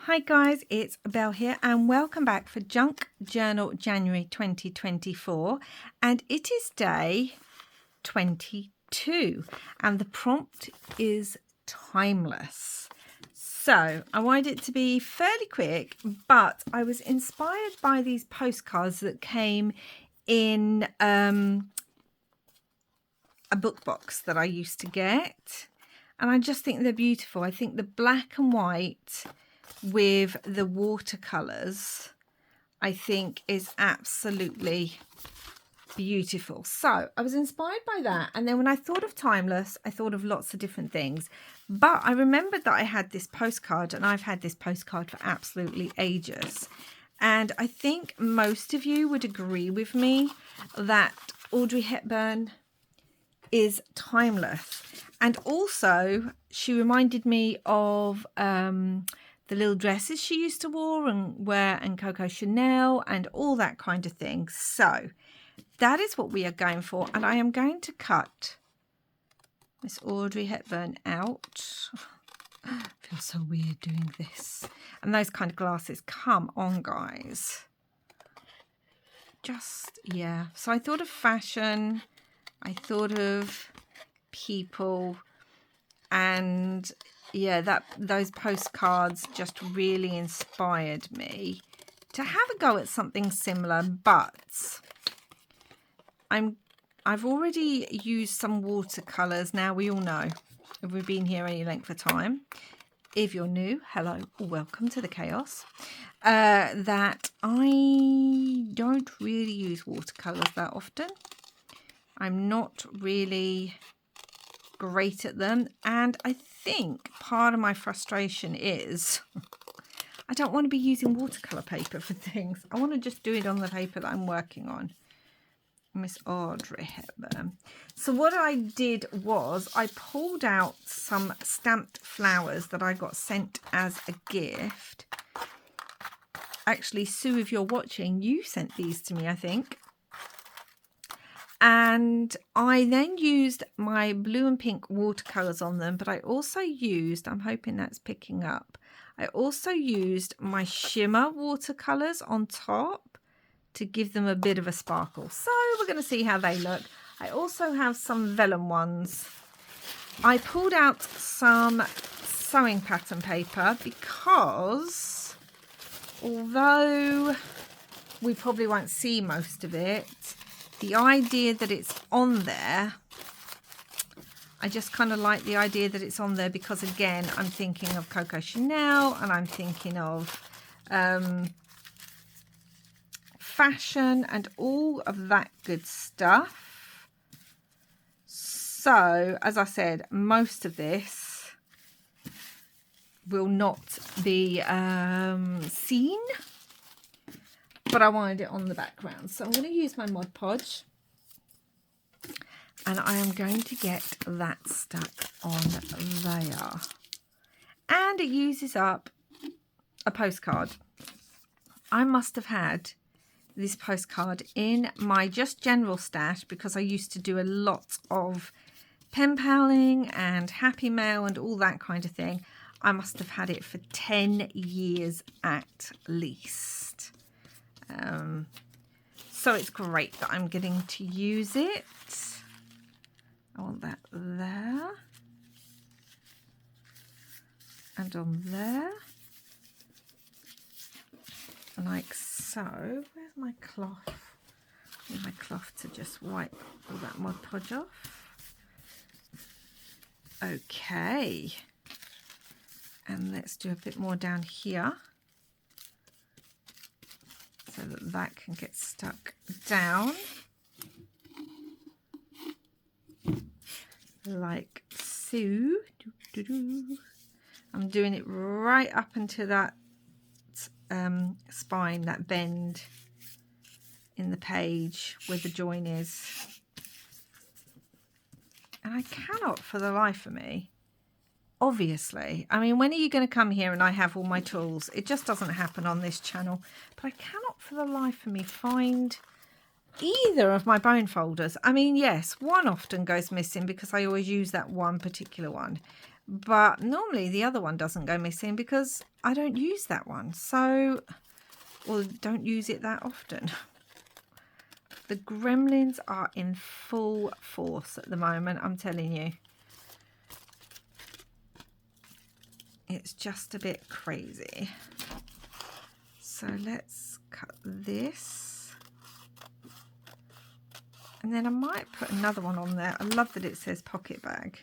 Hi guys, it's Belle here and welcome back for Junk Journal January 2024, and it is day 22 and the prompt is timeless. So I wanted it to be fairly quick, but I was inspired by these postcards that came in a book box that I used to get, and I just think they're beautiful. I think the black and white with the watercolors I think is absolutely beautiful. So I was inspired by that, and then when I thought of timeless, I thought of lots of different things, but I remembered that I had this postcard, and I've had this postcard for absolutely ages, and I think most of you would agree with me that Audrey Hepburn is timeless. And also she reminded me of the little dresses she used to wear and Coco Chanel and all that kind of thing. So that is what we are going for, and I am going to cut Miss Audrey Hepburn out. I feel so weird doing this. And those kind of glasses, come on guys. Just, yeah. So I thought of fashion, I thought of people, and yeah, those postcards just really inspired me to have a go at something similar, but I've already used some watercolors. Now, we all know, if we've been here any length of time, if you're new, hello, welcome to the chaos, that I don't really use watercolors that often. I'm not really great at them, and I think part of my frustration is I don't want to be using watercolor paper for things. I want to just do it on the paper that I'm working on. Miss Audrey Hepburn. So what I did was I pulled out some stamped flowers that I got sent as a gift. Actually, Sue, if you're watching, you sent these to me, I think. And I then used my blue and pink watercolors on them, but I also used, I'm hoping that's picking up, I also used my shimmer watercolors on top to give them a bit of a sparkle. So we're going to see how they look. I also have some vellum ones. I pulled out some sewing pattern paper because although we probably won't see most of it, the idea that it's on there, I just kind of like the idea that it's on there because, again, I'm thinking of Coco Chanel and I'm thinking of fashion and all of that good stuff. So, as I said, most of this will not be seen, but I wanted it on the background. So I'm going to use my Mod Podge, and I am going to get that stuck on there. And it uses up a postcard. I must have had this postcard in my just general stash because I used to do a lot of pen paling and happy mail and all that kind of thing. I must have had it for 10 years at least. So it's great that I'm getting to use it. I want that there and on there, like so. Where's my cloth? I need my cloth to just wipe all that Mod Podge off. Okay, and let's do a bit more down here, so that that can get stuck down like so. I'm doing it right up into that spine, that bend in the page where the join is. And I cannot for the life of me, obviously, I mean, when are you going to come here and I have all my tools? It just doesn't happen on this channel. But I cannot for the life of me find either of my bone folders. I mean, yes, one often goes missing because I always use that one particular one. but normally the other one doesn't go missing because I don't use that one, so, or don't use it that often. The gremlins are in full force at the moment, I'm telling you. It's just a bit crazy. So let's cut this. And then I might put another one on there. I love that it says pocket bag.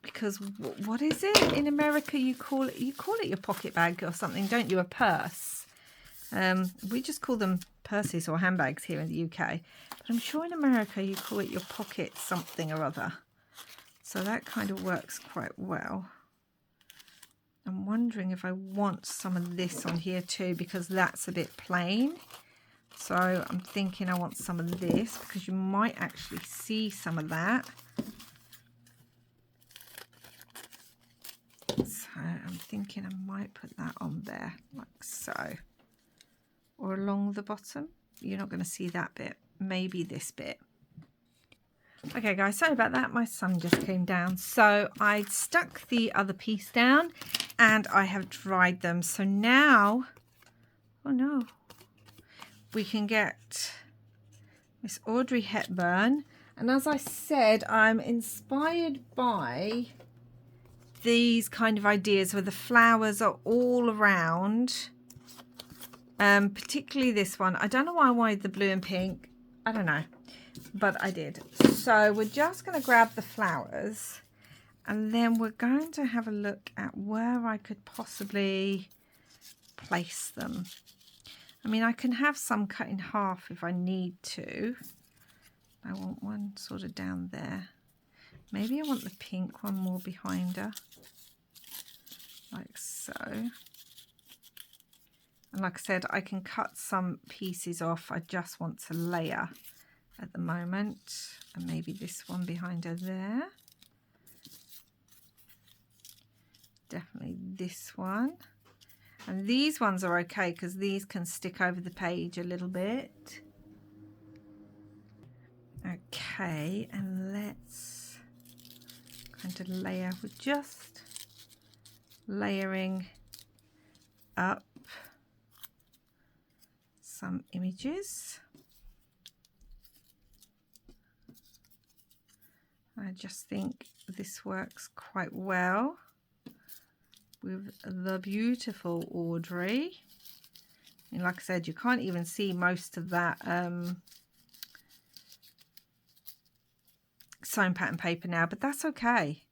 Because what is it? In America you call it your pocket bag or something, don't you? A purse. We just call them purses or handbags here in the UK. But I'm sure in America you call it your pocket something or other. So that kind of works quite well. I'm wondering if I want some of this on here too, because that's a bit plain. So I'm thinking I want some of this because you might actually see some of that. So I'm thinking I might put that on there like so. Or along the bottom. You're not going to see that bit. Maybe this bit. Okay guys, sorry about that, my son just came down. So I stuck the other piece down and I have dried them. So now, oh no, we can get Miss Audrey Hepburn. And as I said, I'm inspired by these kind of ideas where the flowers are all around. Particularly this one. I don't know why I wanted the blue and pink. I don't know. But I did. So we're just going to grab the flowers and then we're going to have a look at where I could possibly place them. I mean, I can have some cut in half if I need to. I want one sort of down there. Maybe I want the pink one more behind her. Like so. And like I said, I can cut some pieces off. I just want to layer at the moment, and maybe this one behind her there. Definitely this one. And these ones are okay because these can stick over the page a little bit. Okay, and let's kind of layer. We're just layering up some images. I just think this works quite well with the beautiful Audrey. And like I said, you can't even see most of that sewn pattern paper now, but that's okay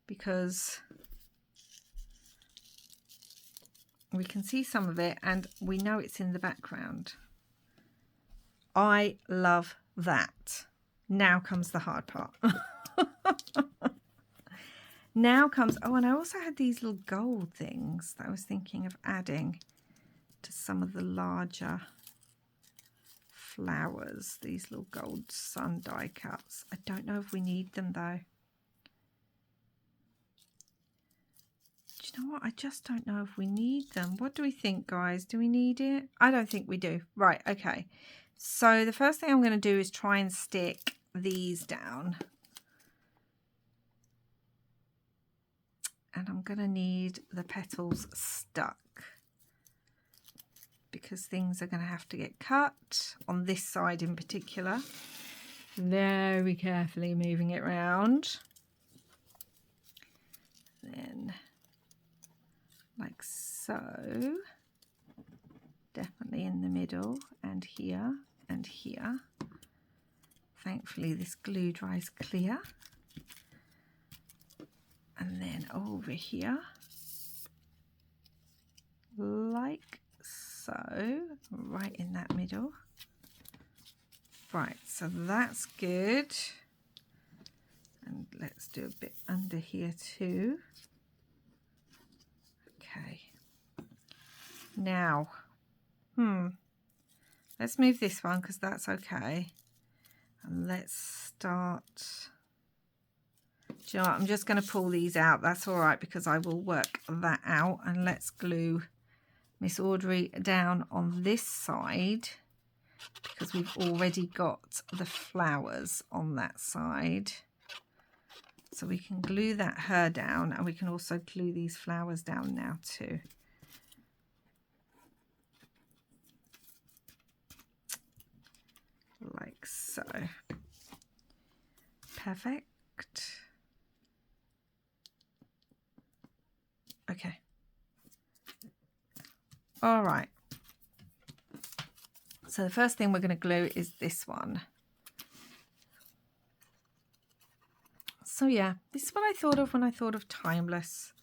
because we can see some of it and we know it's in the background. I love that. Now comes the hard part. Now comes, oh, and I also had these little gold things that I was thinking of adding to some of the larger flowers. These little gold sun die cuts. I don't know if we need them though. Do you know what? I just don't know if we need them. What do we think, guys? Do we need it? I don't think we do. Right, okay. So the first thing I'm going to do is try and stick these down. And I'm going to need the petals stuck because things are going to have to get cut on this side in particular. Very carefully moving it around. Then like so. Definitely in the middle and here and here. Thankfully this glue dries clear. And then over here, like so, right in that middle. Right, so that's good. And let's do a bit under here too. Okay. Now, let's move this one because that's okay. And let's start. Do you know what? I'm just going to pull these out. That's all right because I will work that out. And let's glue Miss Audrey down on this side because we've already got the flowers on that side. So we can glue that her down, and we can also glue these flowers down now too. Like so. Perfect. Okay. All right. So the first thing we're going to glue is this one. So yeah, this is what I thought of when I thought of Timeless.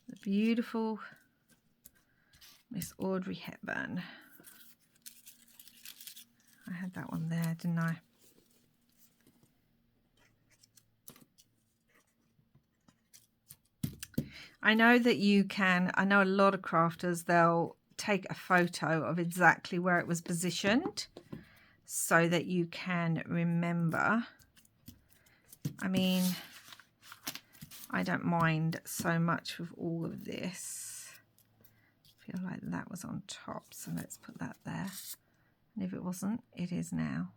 The beautiful Miss Audrey Hepburn. I had that one there, didn't I? I know that you can, I know a lot of crafters, they'll take a photo of exactly where it was positioned so that you can remember. I mean, I don't mind so much with all of this. I feel like that was on top, so let's put that there. And if it wasn't, it is now.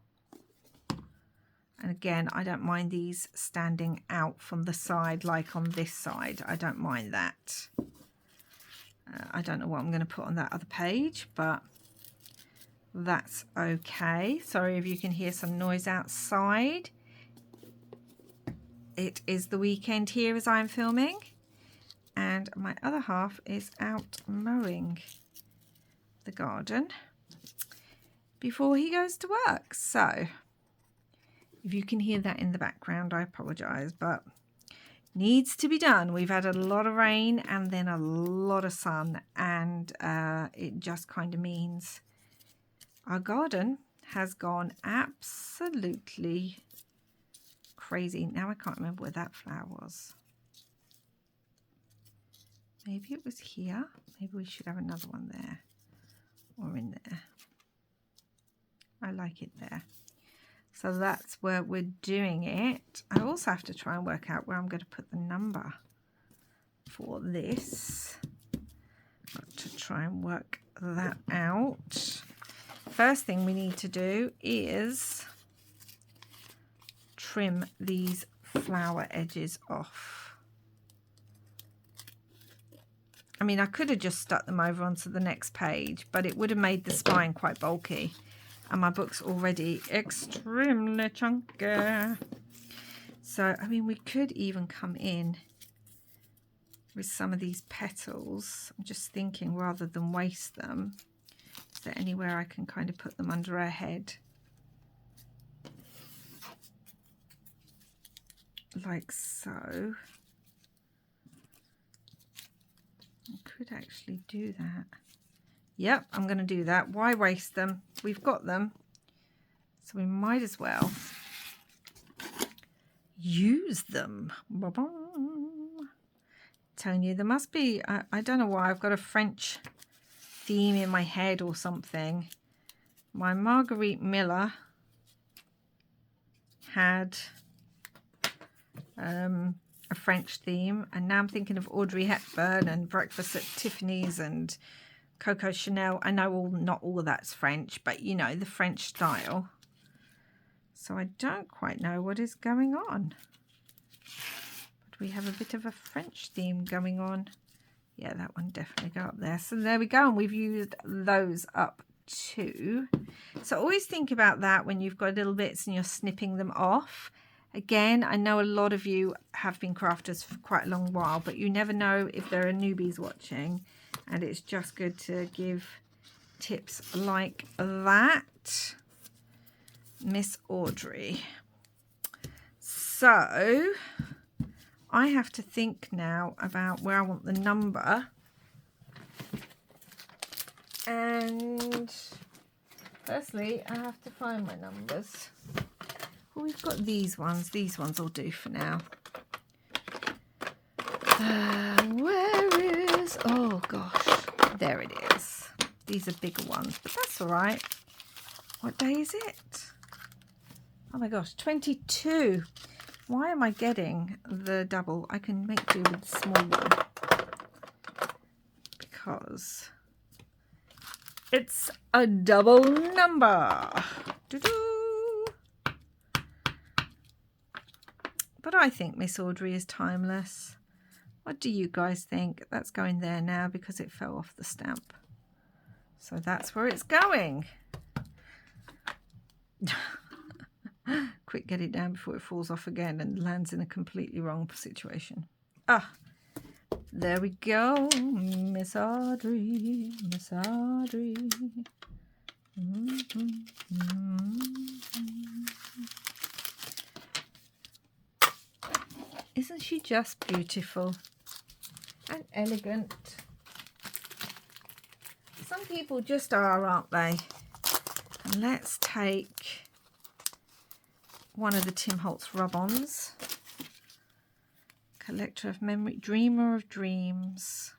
And again, I don't mind these standing out from the side, like on this side. I don't mind that. I don't know what I'm going to put on that other page, but that's okay. Sorry if you can hear some noise outside. It is the weekend here as I'm filming, and my other half is out mowing the garden before he goes to work. So if you can hear that in the background, I apologise, but needs to be done. We've had a lot of rain and then a lot of sun, and it just kind of means our garden has gone absolutely crazy. Now I can't remember where that flower was. Maybe it was here. Maybe we should have another one there or in there. I like it there. So that's where we're doing it. I also have to try and work out where I'm going to put the number for this. Got to try and work that out. First thing we need to do is trim these flower edges off. I mean, I could have just stuck them over onto the next page, but it would have made the spine quite bulky. And my book's already extremely chunky. So, I mean, we could even come in with some of these petals. I'm just thinking, rather than waste them, is there anywhere I can kind of put them under her head? Like so. I could actually do that. Yep, I'm going to do that. Why waste them? We've got them. So we might as well use them. Telling you, there must be, I don't know why, I've got a French theme in my head or something. My Marguerite Miller had a French theme, and now I'm thinking of Audrey Hepburn and Breakfast at Tiffany's and Coco Chanel. I know not all of that's French, but you know, the French style. So I don't quite know what is going on. But we have a bit of a French theme going on. Yeah, that one definitely go up there. So there we go, and we've used those up too. So always think about that when you've got little bits and you're snipping them off. Again, I know a lot of you have been crafters for quite a long while, but you never know if there are newbies watching. And it's just good to give tips like that. Miss Audrey. So I have to think now about where I want the number. And firstly, I have to find my numbers. Well, we've got these ones. These ones will do for now. Where is... Oh, gosh. There it is. These are bigger ones, but that's all right. What day is it? Oh, my gosh. 22. Why am I getting the double? I can make do with the small one. Because it's a double number. Doo-doo. But I think Miss Audrey is timeless. What do you guys think? That's going there now because it fell off the stamp. So that's where it's going. Quick, get it down before it falls off again and lands in a completely wrong situation. Ah, there we go. Miss Audrey, Miss Audrey. Isn't she just beautiful and elegant? Some people just are, aren't they? And let's take one of the Tim Holtz rub-ons. Collector of Memory, Dreamer of Dreams.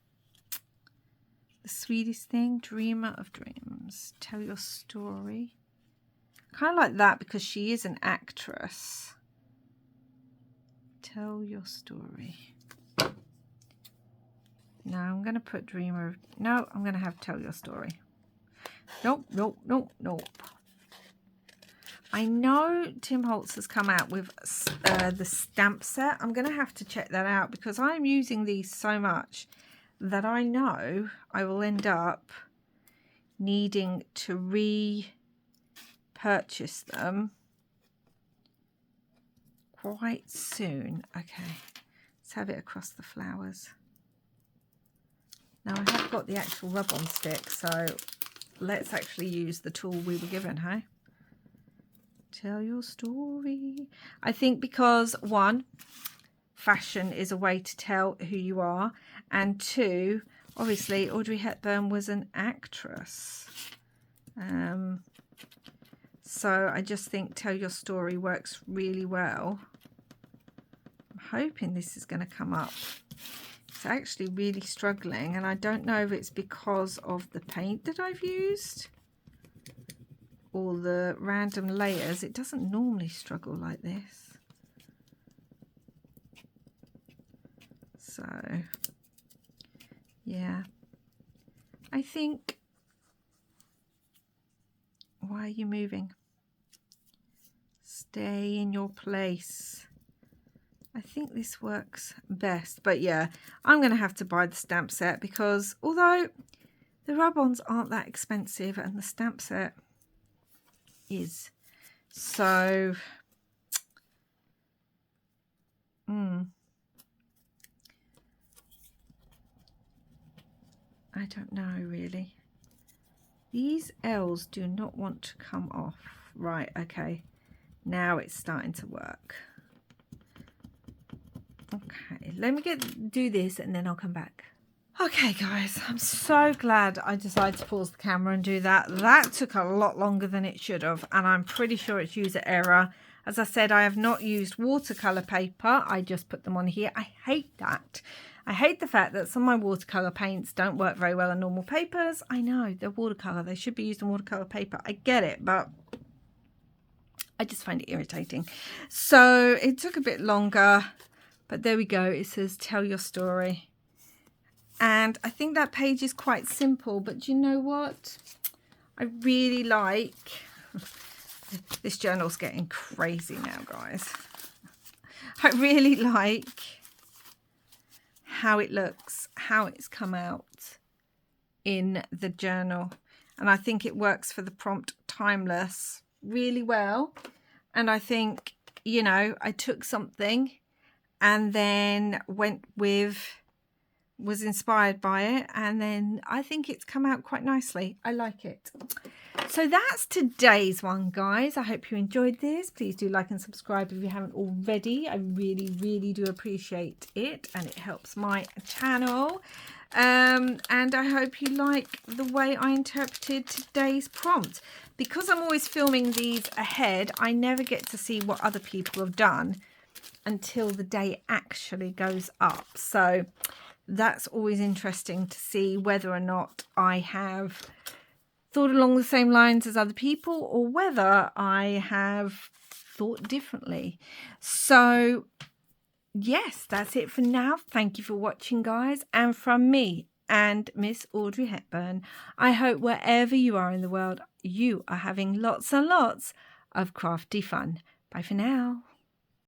The sweetest thing, Dreamer of Dreams. Tell your story. Kind of like that because she is an actress. Tell your story. No, I'm going to put Dreamer of... No, I'm going to have Tell Your Story. Nope, nope, nope, nope. I know Tim Holtz has come out with the stamp set. I'm going to have to check that out because I'm using these so much that I know I will end up needing to repurchase them quite soon. Okay, let's have it across the flowers. Now I have got the actual rub-on stick, so let's actually use the tool we were given, hey? Tell your story. I think because one, fashion is a way to tell who you are, and two, obviously Audrey Hepburn was an actress. So I just think Tell Your Story works really well. I'm hoping this is going to come up. It's actually really struggling, and I don't know if it's because of the paint that I've used or the random layers. It doesn't normally struggle like this. So, yeah. I think... Why are you moving? Stay in your place. I think this works best. But yeah, I'm going to have to buy the stamp set because although the rub-ons aren't that expensive and the stamp set is. So, I don't know really. These L's do not want to come off. Right, okay. Now it's starting to work. Okay, let me do this and then I'll come back. Okay, guys, I'm so glad I decided to pause the camera and do that. That took a lot longer than it should have, and I'm pretty sure it's user error. As I said, I have not used watercolour paper. I just put them on here. I hate that. I hate the fact that some of my watercolour paints don't work very well on normal papers. I know, they're watercolour. They should be used on watercolour paper. I get it, but I just find it irritating. So it took a bit longer, but there we go. It says Tell Your Story. And I think that page is quite simple, but you know what? I really like... This journal's getting crazy now, guys. I really like how it looks, how it's come out in the journal. And I think it works for the prompt Timeless really well. And I think, you know, I took something and then went with... was inspired by it, and then I think it's come out quite nicely. I like it. So that's today's one, guys. I hope you enjoyed this. Please do like and subscribe if you haven't already. I really do appreciate it, and it helps my channel. And I hope you like the way I interpreted today's prompt. Because I'm always filming these ahead, I never get to see what other people have done until the day it actually goes up. So that's always interesting to see whether or not I have thought along the same lines as other people or whether I have thought differently. So, yes, that's it for now. Thank you for watching, guys. And from me and Miss Audrey Hepburn, I hope wherever you are in the world, you are having lots and lots of crafty fun. Bye for now.